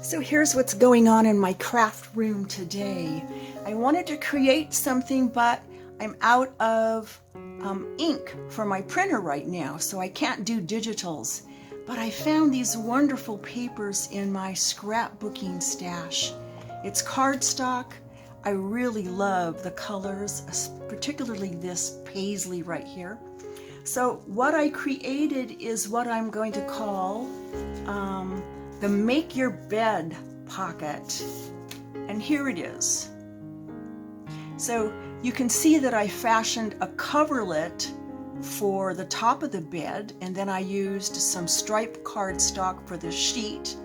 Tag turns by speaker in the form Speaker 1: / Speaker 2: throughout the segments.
Speaker 1: So here's what's going on in my craft room today. I wanted to create something, but I'm out of ink for my printer right now, so I can't do digitals. But I found these wonderful papers in my scrapbooking stash. It's cardstock. I really love the colors, particularly this paisley right here. So what I created is what I'm going to call the Make Your Bed pocket. And here it is. So you can see that I fashioned a coverlet for the top of the bed, and then I used some striped cardstock for the sheet,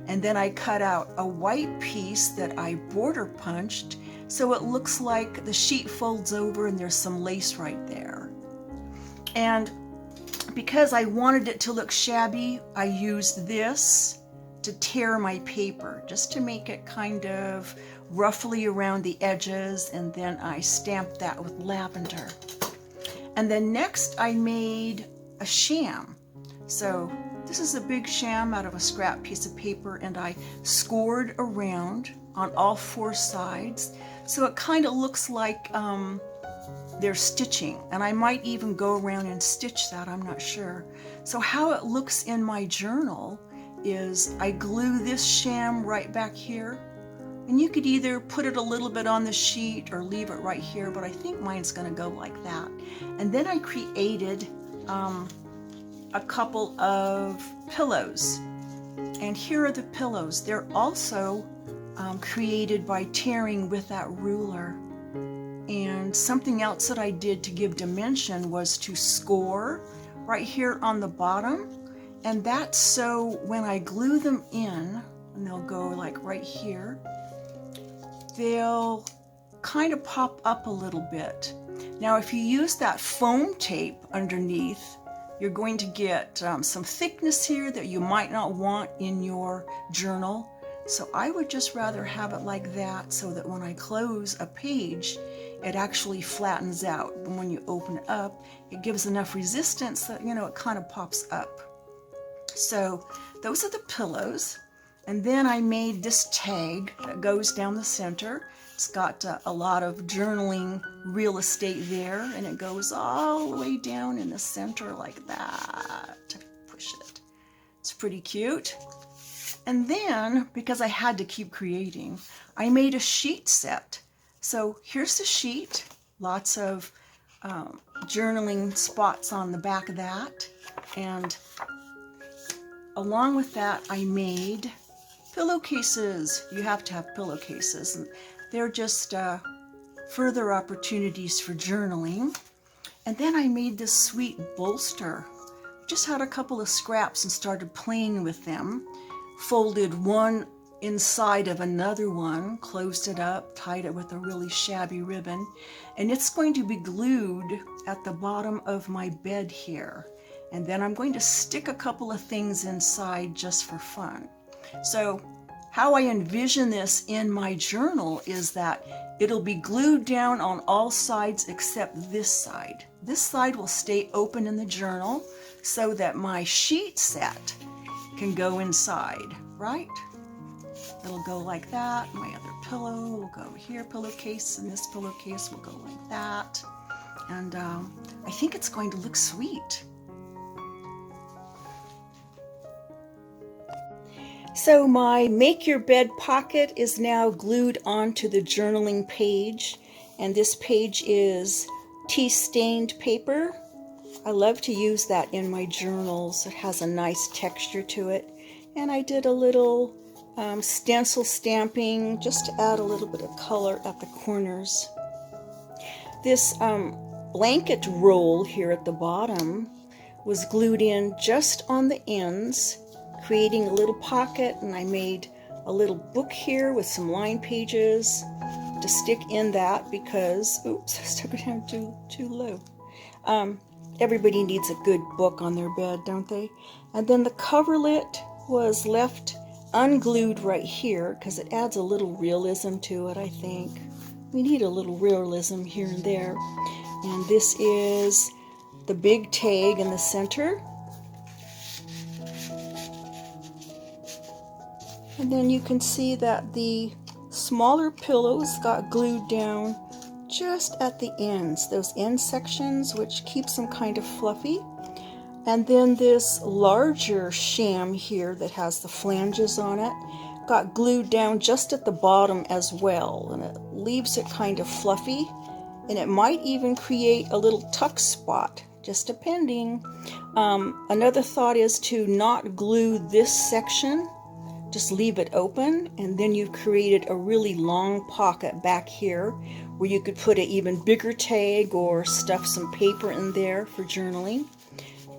Speaker 1: and then I cut out a white piece that I border punched so it looks like the sheet folds over and there's some lace right there. And because I wanted it to look shabby, I used this to tear my paper, just to make it kind of roughly around the edges, and then I stamped that with lavender. And then next I made a sham. So this is a big sham out of a scrap piece of paper, and I scored around on all four sides, so it kind of looks like they're stitching, and I might even go around and stitch that, I'm not sure. So how it looks in my journal is I glue this sham right back here, and you could either put it a little bit on the sheet or leave it right here, but I think mine's going to go like that. And then I created a couple of pillows, and here are the pillows. They're also created by tearing with that ruler. And something else that I did to give dimension was to score right here on the bottom, and that's so when I glue them in, and they'll go like right here, they'll kind of pop up a little bit. Now if you use that foam tape underneath, you're going to get some thickness here that you might not want in your journal. So I would just rather have it like that, so that when I close a page, it actually flattens out. And when you open it up, it gives enough resistance that, you know, it kind of pops up. So those are the pillows. And then I made this tag that goes down the center. It's got a lot of journaling real estate there, and it goes all the way down in the center like that. Push it. It's pretty cute. And then, because I had to keep creating, I made a sheet set. So here's the sheet, lots of journaling spots on the back of that. And along with that, I made pillowcases. You have to have pillowcases. And they're just further opportunities for journaling. And then I made this sweet bolster. Just had a couple of scraps and started playing with them. Folded one inside of another one, closed it up, tied it with a really shabby ribbon, and it's going to be glued at the bottom of my bed here. And then I'm going to stick a couple of things inside just for fun. So how I envision this in my journal is that it'll be glued down on all sides except this side. This side will stay open in the journal so that my sheet set can go inside, right? It'll go like that. My other pillow will go here, pillowcase, and this pillowcase will go like that. And I think it's going to look sweet. So my Make Your Bed pocket is now glued onto the journaling page, and this page is tea-stained paper. I love to use that in my journals. It has a nice texture to it. And I did a little stencil stamping just to add a little bit of color at the corners. This blanket roll here at the bottom was glued in just on the ends, creating a little pocket, and I made a little book here with some line pages to stick in that because, oops, I stuck it down too low. Everybody needs a good book on their bed, don't they? And then the coverlet was left unglued right here because it adds a little realism to it, I think. We need a little realism here and there. And this is the big tag in the center. And then you can see that the smaller pillows got glued down just at the ends, those end sections, which keeps them kind of fluffy. And then this larger sham here that has the flanges on it got glued down just at the bottom as well, and it leaves it kind of fluffy, and it might even create a little tuck spot, just depending. Another thought is to not glue this section, just leave it open, and then you've created a really long pocket back here where you could put an even bigger tag or stuff some paper in there for journaling.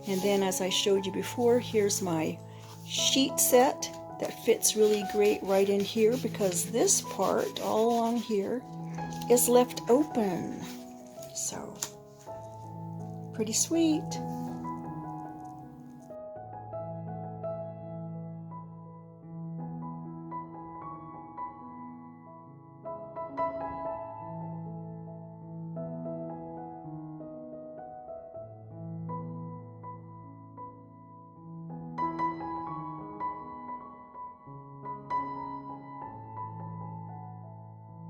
Speaker 1: And then, as I showed you before, here's my sheet set that fits really great right in here, because this part all along here is left open. So, pretty sweet.